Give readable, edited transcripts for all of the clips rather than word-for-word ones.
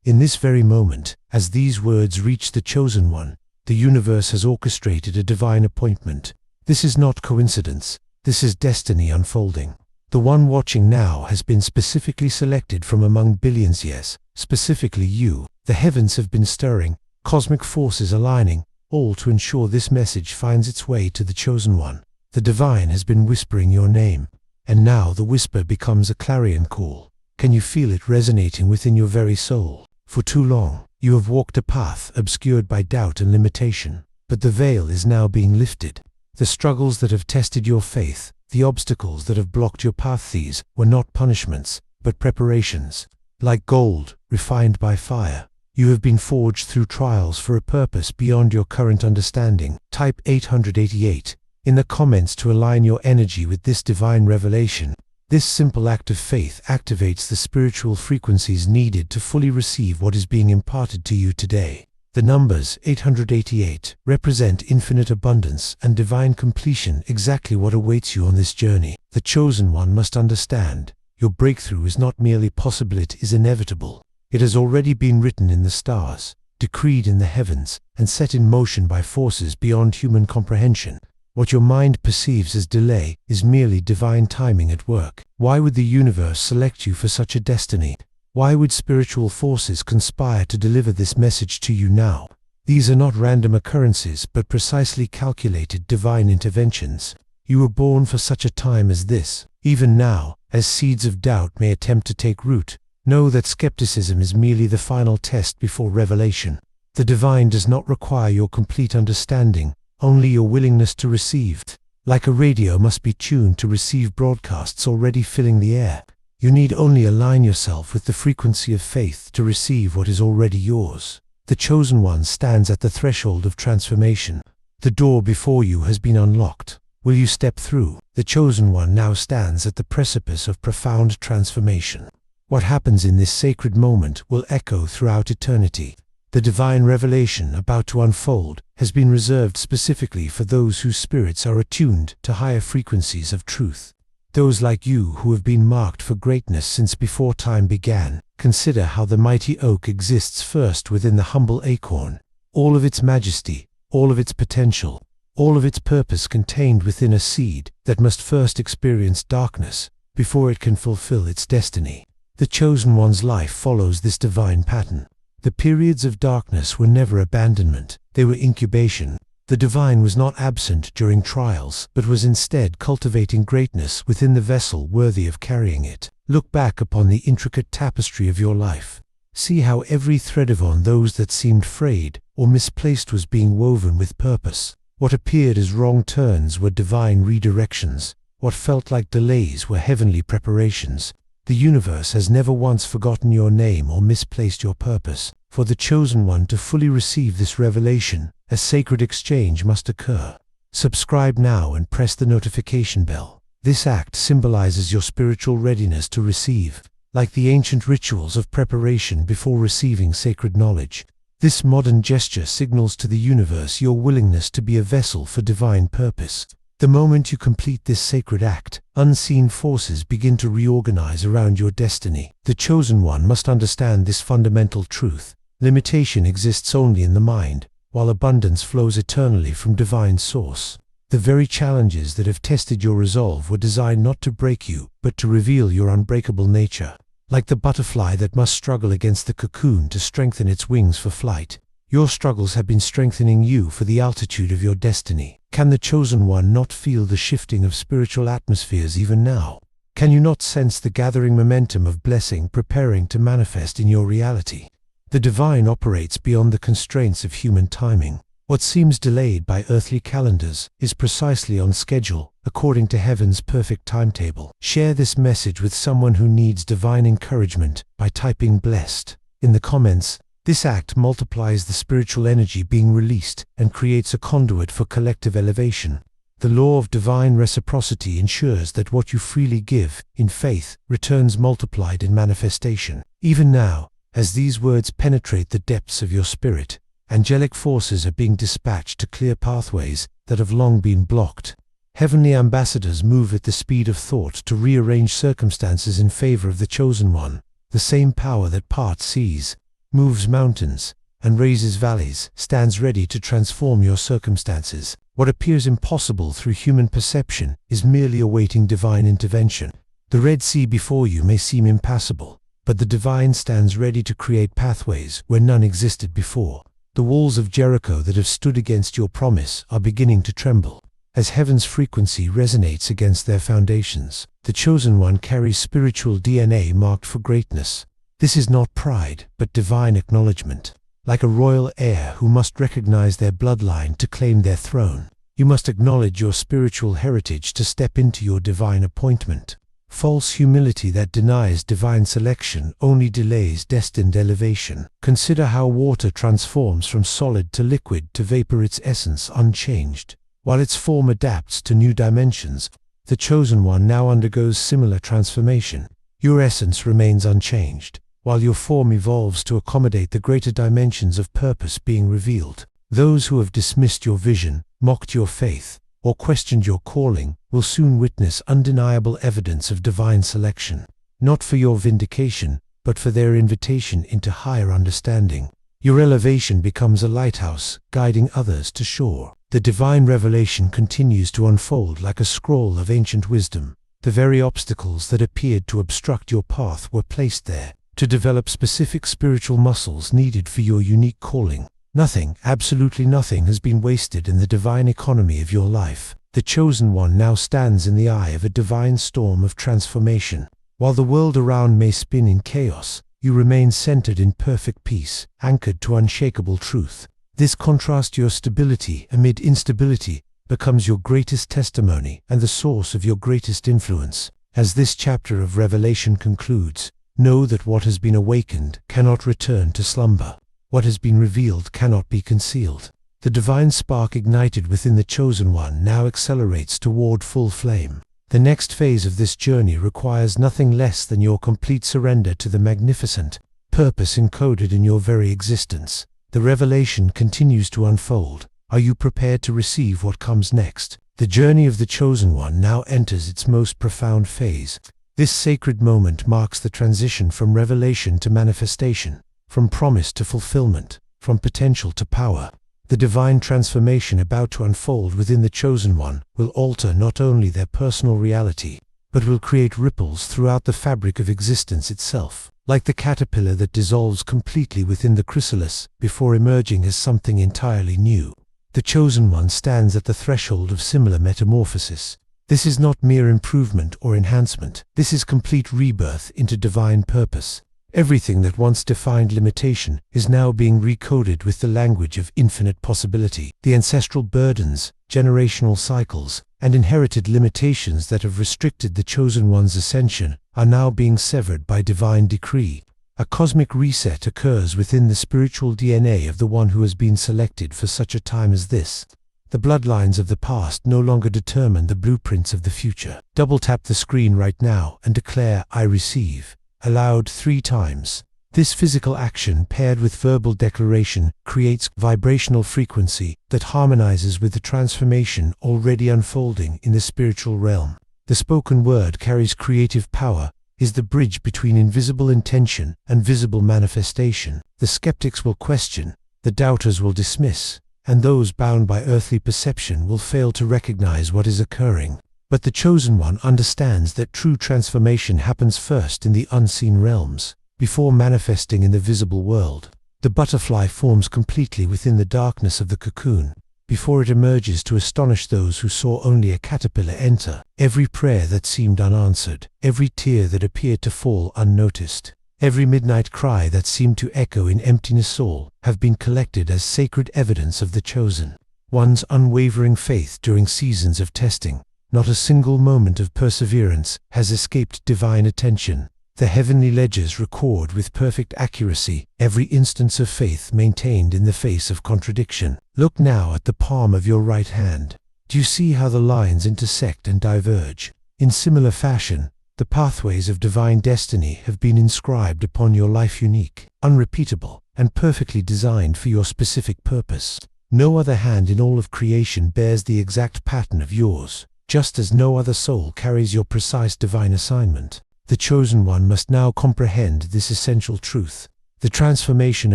In this very moment, as these words reach the Chosen One, the universe has orchestrated a divine appointment. This is not coincidence. This is destiny unfolding. The one watching now has been specifically selected from among billions, yes, specifically you. The heavens have been stirring, cosmic forces aligning, all to ensure this message finds its way to the Chosen One. The divine has been whispering your name, and now the whisper becomes a clarion call. Can you feel it resonating within your very soul? For too long, you have walked a path obscured by doubt and limitation, but the veil is now being lifted. The struggles that have tested your faith, the obstacles that have blocked your path, these were not punishments, but preparations. Like gold, refined by fire, you have been forged through trials for a purpose beyond your current understanding. Type 888 in the comments to align your energy with this divine revelation. This simple act of faith activates the spiritual frequencies needed to fully receive what is being imparted to you today. The numbers 888 represent infinite abundance and divine completion, exactly what awaits you on this journey. The Chosen One must understand, your breakthrough is not merely possible, it is inevitable. It has already been written in the stars, decreed in the heavens, and set in motion by forces beyond human comprehension. What your mind perceives as delay is merely divine timing at work. Why would the universe select you for such a destiny? Why would spiritual forces conspire to deliver this message to you now? These are not random occurrences, but precisely calculated divine interventions. You were born for such a time as this. Even now, as seeds of doubt may attempt to take root, know that skepticism is merely the final test before revelation. The divine does not require your complete understanding, only your willingness to receive. Like a radio must be tuned to receive broadcasts already filling the air. You need only align yourself with the frequency of faith to receive what is already yours. The Chosen One stands at the threshold of transformation. The door before you has been unlocked. Will you step through? The Chosen One now stands at the precipice of profound transformation. What happens in this sacred moment will echo throughout eternity. The divine revelation about to unfold has been reserved specifically for those whose spirits are attuned to higher frequencies of truth. Those like you who have been marked for greatness since before time began. Consider how the mighty oak exists first within the humble acorn. All of its majesty, all of its potential, all of its purpose contained within a seed that must first experience darkness before it can fulfill its destiny. The Chosen One's life follows this divine pattern. The periods of darkness were never abandonment, they were incubation. The divine was not absent during trials, but was instead cultivating greatness within the vessel worthy of carrying it. Look back upon the intricate tapestry of your life. See how every thread of those that seemed frayed or misplaced was being woven with purpose. What appeared as wrong turns were divine redirections. What felt like delays were heavenly preparations. The universe has never once forgotten your name or misplaced your purpose. For the Chosen One to fully receive this revelation, a sacred exchange must occur. Subscribe now and press the notification bell. This act symbolizes your spiritual readiness to receive, like the ancient rituals of preparation before receiving sacred knowledge. This modern gesture signals to the universe your willingness to be a vessel for divine purpose. The moment you complete this sacred act, unseen forces begin to reorganize around your destiny. The Chosen One must understand this fundamental truth. Limitation exists only in the mind, while abundance flows eternally from divine source. The very challenges that have tested your resolve were designed not to break you, but to reveal your unbreakable nature. Like the butterfly that must struggle against the cocoon to strengthen its wings for flight, your struggles have been strengthening you for the altitude of your destiny. Can the Chosen One not feel the shifting of spiritual atmospheres even now? Can you not sense the gathering momentum of blessing preparing to manifest in your reality? The divine operates beyond the constraints of human timing. What seems delayed by earthly calendars is precisely on schedule, according to heaven's perfect timetable. Share this message with someone who needs divine encouragement by typing "blessed" in the comments. This act multiplies the spiritual energy being released and creates a conduit for collective elevation. The law of divine reciprocity ensures that what you freely give, in faith, returns multiplied in manifestation. Even now, as these words penetrate the depths of your spirit, angelic forces are being dispatched to clear pathways that have long been blocked. Heavenly ambassadors move at the speed of thought to rearrange circumstances in favor of the Chosen One. The same power that parts seas, moves mountains, and raises valleys, stands ready to transform your circumstances. What appears impossible through human perception is merely awaiting divine intervention. The Red Sea before you may seem impassable, but the divine stands ready to create pathways where none existed before. The walls of Jericho that have stood against your promise are beginning to tremble, as heaven's frequency resonates against their foundations. The chosen one carries spiritual DNA marked for greatness. This is not pride, but divine acknowledgement. Like a royal heir who must recognize their bloodline to claim their throne, you must acknowledge your spiritual heritage to step into your divine appointment. False humility that denies divine selection only delays destined elevation. Consider how water transforms from solid to liquid to vapor, its essence unchanged. While its form adapts to new dimensions, the chosen one now undergoes similar transformation. Your essence remains unchanged, while your form evolves to accommodate the greater dimensions of purpose being revealed. Those who have dismissed your vision, mocked your faith, or questioned your calling will soon witness undeniable evidence of divine selection, not for your vindication, but for their invitation into higher understanding. Your elevation becomes a lighthouse, guiding others to shore. The divine revelation continues to unfold like a scroll of ancient wisdom. The very obstacles that appeared to obstruct your path were placed there to develop specific spiritual muscles needed for your unique calling. Nothing, absolutely nothing, has been wasted in the divine economy of your life. The chosen one now stands in the eye of a divine storm of transformation. While the world around may spin in chaos, you remain centered in perfect peace, anchored to unshakable truth. This contrast to your stability amid instability becomes your greatest testimony and the source of your greatest influence. As this chapter of Revelation concludes, know that what has been awakened cannot return to slumber. What has been revealed cannot be concealed. The divine spark ignited within the chosen one now accelerates toward full flame. The next phase of this journey requires nothing less than your complete surrender to the magnificent purpose encoded in your very existence. The revelation continues to unfold. Are you prepared to receive what comes next? The journey of the chosen one now enters its most profound phase. This sacred moment marks the transition from revelation to manifestation, from promise to fulfillment, from potential to power. The divine transformation about to unfold within the chosen one will alter not only their personal reality, but will create ripples throughout the fabric of existence itself. Like the caterpillar that dissolves completely within the chrysalis before emerging as something entirely new, the chosen one stands at the threshold of similar metamorphosis. This is not mere improvement or enhancement. This is complete rebirth into divine purpose. Everything that once defined limitation is now being recoded with the language of infinite possibility. The ancestral burdens, generational cycles, and inherited limitations that have restricted the chosen one's ascension are now being severed by divine decree. A cosmic reset occurs within the spiritual DNA of the one who has been selected for such a time as this. The bloodlines of the past no longer determine the blueprints of the future. Double tap the screen right now and declare "I receive" aloud 3 times. This physical action paired with verbal declaration creates vibrational frequency that harmonizes with the transformation already unfolding in the spiritual realm. The spoken word carries creative power, is the bridge between invisible intention and visible manifestation. The skeptics will question, the doubters will dismiss, and those bound by earthly perception will fail to recognize what is occurring. But the chosen one understands that true transformation happens first in the unseen realms, before manifesting in the visible world. The butterfly forms completely within the darkness of the cocoon, before it emerges to astonish those who saw only a caterpillar enter. Every prayer that seemed unanswered, every tear that appeared to fall unnoticed, every midnight cry that seemed to echo in emptiness all, have been collected as sacred evidence of the chosen one's unwavering faith during seasons of testing. Not a single moment of perseverance has escaped divine attention. The heavenly ledgers record with perfect accuracy every instance of faith maintained in the face of contradiction. Look now at the palm of your right hand. Do you see how the lines intersect and diverge? In similar fashion, the pathways of divine destiny have been inscribed upon your life, unique, unrepeatable, and perfectly designed for your specific purpose. No other hand in all of creation bears the exact pattern of yours, just as no other soul carries your precise divine assignment. The chosen one must now comprehend this essential truth. The transformation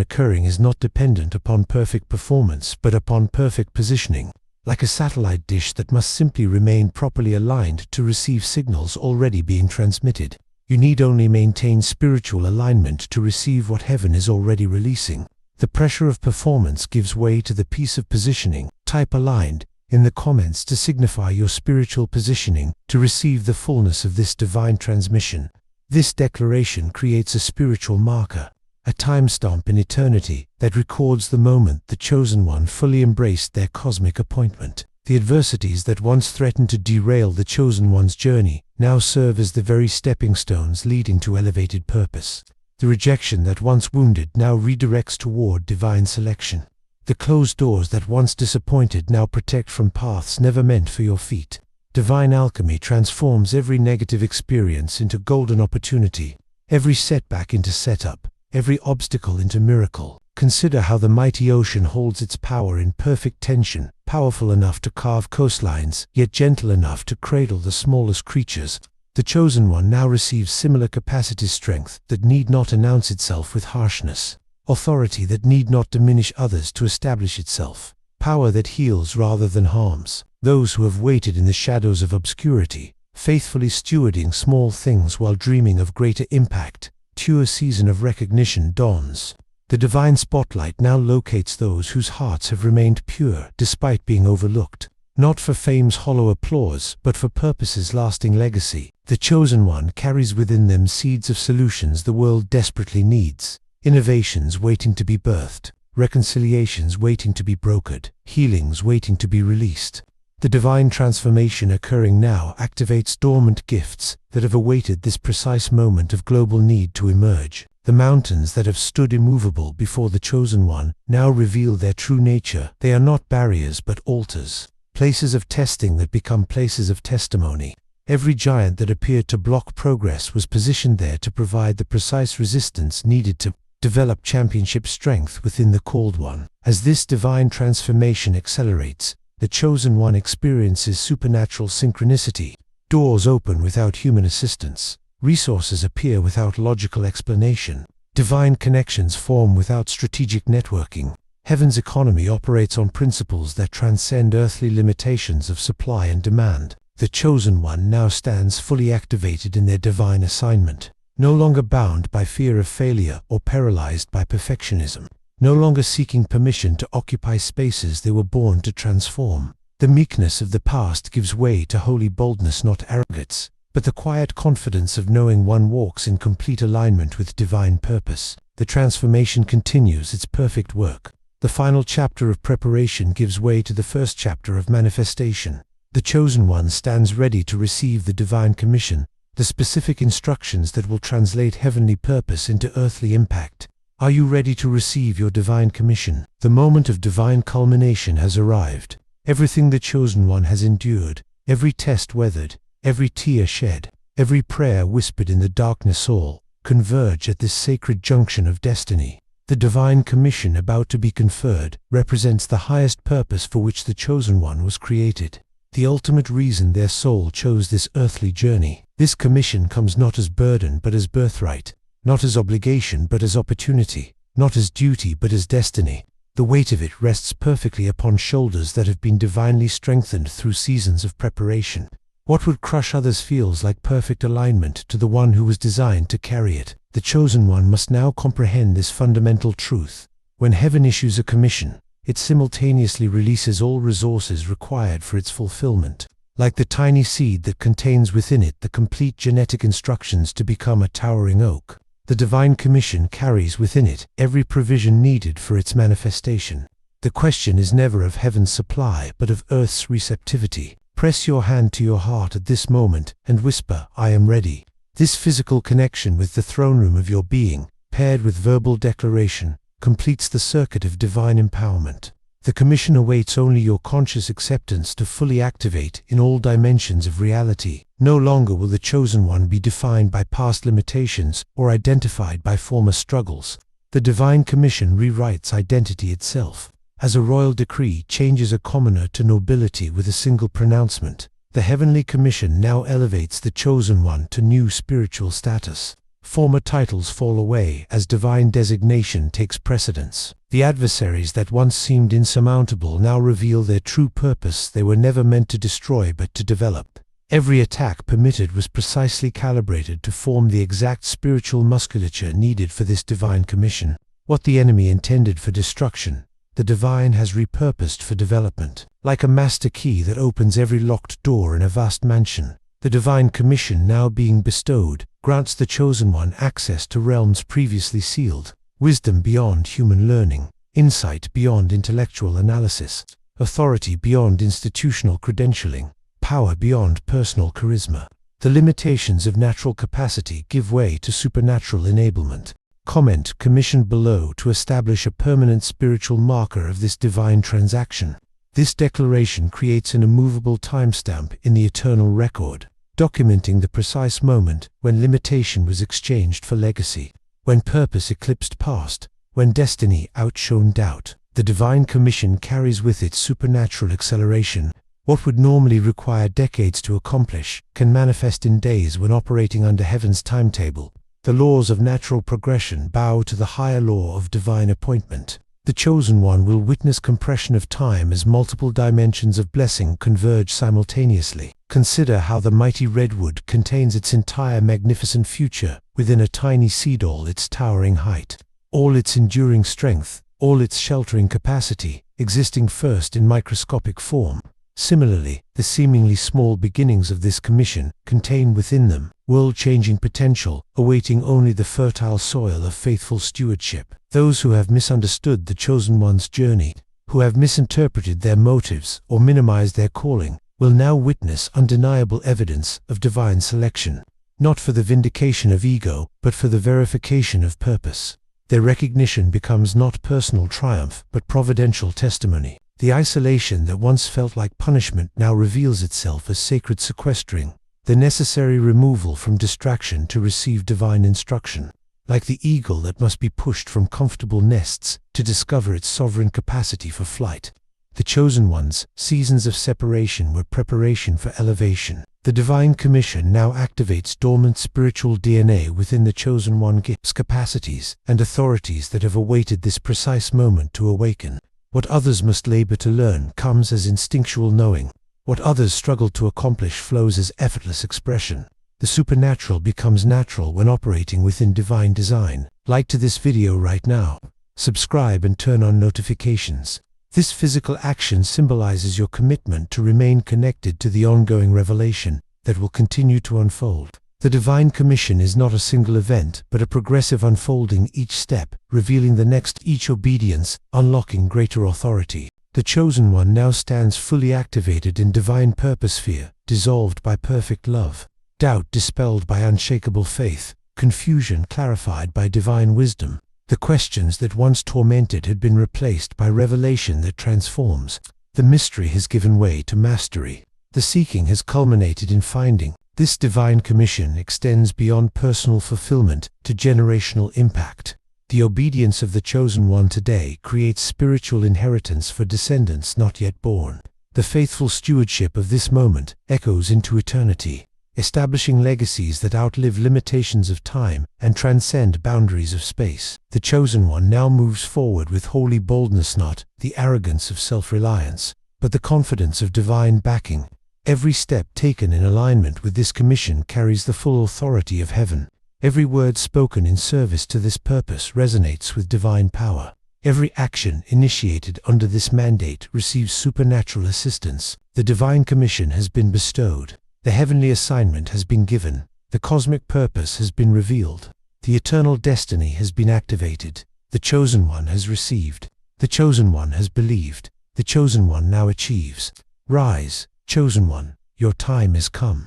occurring is not dependent upon perfect performance but upon perfect positioning, like a satellite dish that must simply remain properly aligned to receive signals already being transmitted. You need only maintain spiritual alignment to receive what heaven is already releasing. The pressure of performance gives way to the peace of positioning. Type aligned in the comments to signify your spiritual positioning to receive the fullness of this divine transmission. This declaration creates a spiritual marker, a timestamp in eternity that records the moment the chosen one fully embraced their cosmic appointment. The adversities that once threatened to derail the chosen one's journey now serve as the very stepping stones leading to elevated purpose. The rejection that once wounded now redirects toward divine selection. The closed doors that once disappointed now protect from paths never meant for your feet. Divine alchemy transforms every negative experience into golden opportunity, every setback into setup, every obstacle into miracle. Consider how the mighty ocean holds its power in perfect tension, powerful enough to carve coastlines, yet gentle enough to cradle the smallest creatures. The chosen one now receives similar capacity, strength that need not announce itself with harshness, authority that need not diminish others to establish itself, power that heals rather than harms. Those who have waited in the shadows of obscurity, faithfully stewarding small things while dreaming of greater impact, to a season of recognition dawns. The divine spotlight now locates those whose hearts have remained pure despite being overlooked, not for fame's hollow applause, but for purpose's lasting legacy. The chosen one carries within them seeds of solutions the world desperately needs, innovations waiting to be birthed, reconciliations waiting to be brokered, healings waiting to be released. The divine transformation occurring now activates dormant gifts that have awaited this precise moment of global need to emerge. The mountains that have stood immovable before the chosen one now reveal their true nature. They are not barriers but altars, places of testing that become places of testimony. Every giant that appeared to block progress was positioned there to provide the precise resistance needed to develop championship strength within the called one. As this divine transformation accelerates, the chosen one experiences supernatural synchronicity. Doors open without human assistance. Resources appear without logical explanation. Divine connections form without strategic networking. Heaven's economy operates on principles that transcend earthly limitations of supply and demand. The chosen one now stands fully activated in their divine assignment, no longer bound by fear of failure or paralyzed by perfectionism, no longer seeking permission to occupy spaces they were born to transform. The meekness of the past gives way to holy boldness, not arrogance, but the quiet confidence of knowing one walks in complete alignment with divine purpose. The transformation continues its perfect work. The final chapter of preparation gives way to the first chapter of manifestation. The chosen one stands ready to receive the divine commission, the specific instructions that will translate heavenly purpose into earthly impact. Are you ready to receive your divine commission? The moment of divine culmination has arrived. Everything the chosen one has endured, every test weathered, every tear shed, every prayer whispered in the darkness, all converge at this sacred junction of destiny. The divine commission about to be conferred represents the highest purpose for which the chosen one was created, the ultimate reason their soul chose this earthly journey. This commission comes not as burden but as birthright, not as obligation but as opportunity, not as duty but as destiny. The weight of it rests perfectly upon shoulders that have been divinely strengthened through seasons of preparation. What would crush others feels like perfect alignment to the one who was designed to carry it. The chosen one must now comprehend this fundamental truth. When heaven issues a commission, it simultaneously releases all resources required for its fulfillment. Like the tiny seed that contains within it the complete genetic instructions to become a towering oak, the divine commission carries within it every provision needed for its manifestation. The question is never of heaven's supply but of earth's receptivity. Press your hand to your heart at this moment and whisper, "I am ready." This physical connection with the throne room of your being, paired with verbal declaration, completes the circuit of divine empowerment. The commission awaits only your conscious acceptance to fully activate in all dimensions of reality. No longer will the chosen one be defined by past limitations or identified by former struggles. The divine commission rewrites identity itself. As a royal decree changes a commoner to nobility with a single pronouncement, the heavenly commission now elevates the chosen one to new spiritual status. Former titles fall away as divine designation takes precedence. The adversaries that once seemed insurmountable now reveal their true purpose. They were never meant to destroy but to develop. Every attack permitted was precisely calibrated to form the exact spiritual musculature needed for this divine commission. What the enemy intended for destruction, the divine has repurposed for development. Like a master key that opens every locked door in a vast mansion, the divine commission now being bestowed grants the chosen one access to realms previously sealed, wisdom beyond human learning, insight beyond intellectual analysis, authority beyond institutional credentialing, power beyond personal charisma. The limitations of natural capacity give way to supernatural enablement. Comment commissioned below to establish a permanent spiritual marker of this divine transaction. This declaration creates an immovable timestamp in the eternal record, documenting the precise moment when limitation was exchanged for legacy, when purpose eclipsed past, when destiny outshone doubt. The divine commission carries with it supernatural acceleration. What would normally require decades to accomplish can manifest in days when operating under heaven's timetable. The laws of natural progression bow to the higher law of divine appointment. The chosen one will witness compression of time as multiple dimensions of blessing converge simultaneously. Consider how the mighty redwood contains its entire magnificent future within a tiny cedar, its towering height, all its enduring strength, all its sheltering capacity, existing first in microscopic form. Similarly, the seemingly small beginnings of this commission contain within them world-changing potential, awaiting only the fertile soil of faithful stewardship. Those who have misunderstood the chosen one's journey, who have misinterpreted their motives or minimized their calling, will now witness undeniable evidence of divine selection, not for the vindication of ego, but for the verification of purpose. Their recognition becomes not personal triumph, but providential testimony. The isolation that once felt like punishment now reveals itself as sacred sequestering, the necessary removal from distraction to receive divine instruction. Like the eagle that must be pushed from comfortable nests to discover its sovereign capacity for flight, the chosen one's seasons of separation were preparation for elevation. The divine commission now activates dormant spiritual DNA within the chosen one, gifts, capacities, and authorities that have awaited this precise moment to awaken. What others must labor to learn comes as instinctual knowing. What others struggle to accomplish flows as effortless expression. The supernatural becomes natural when operating within divine design. Like to this video right now. Subscribe and turn on notifications. This physical action symbolizes your commitment to remain connected to the ongoing revelation that will continue to unfold. The divine commission is not a single event, but a progressive unfolding, each step revealing the next, each obedience unlocking greater authority. The chosen one now stands fully activated in divine purpose sphere, dissolved by perfect love, doubt dispelled by unshakable faith, confusion clarified by divine wisdom. The questions that once tormented had been replaced by revelation that transforms. The mystery has given way to mastery. The seeking has culminated in finding. This divine commission extends beyond personal fulfillment to generational impact. The obedience of the chosen one today creates spiritual inheritance for descendants not yet born. The faithful stewardship of this moment echoes into eternity, establishing legacies that outlive limitations of time and transcend boundaries of space. The chosen one now moves forward with holy boldness, not the arrogance of self-reliance, but the confidence of divine backing. Every step taken in alignment with this commission carries the full authority of heaven. Every word spoken in service to this purpose resonates with divine power. Every action initiated under this mandate receives supernatural assistance. The divine commission has been bestowed. The heavenly assignment has been given. The cosmic purpose has been revealed. The eternal destiny has been activated. The chosen one has received. The chosen one has believed. The chosen one now achieves. Rise, chosen one, your time has come.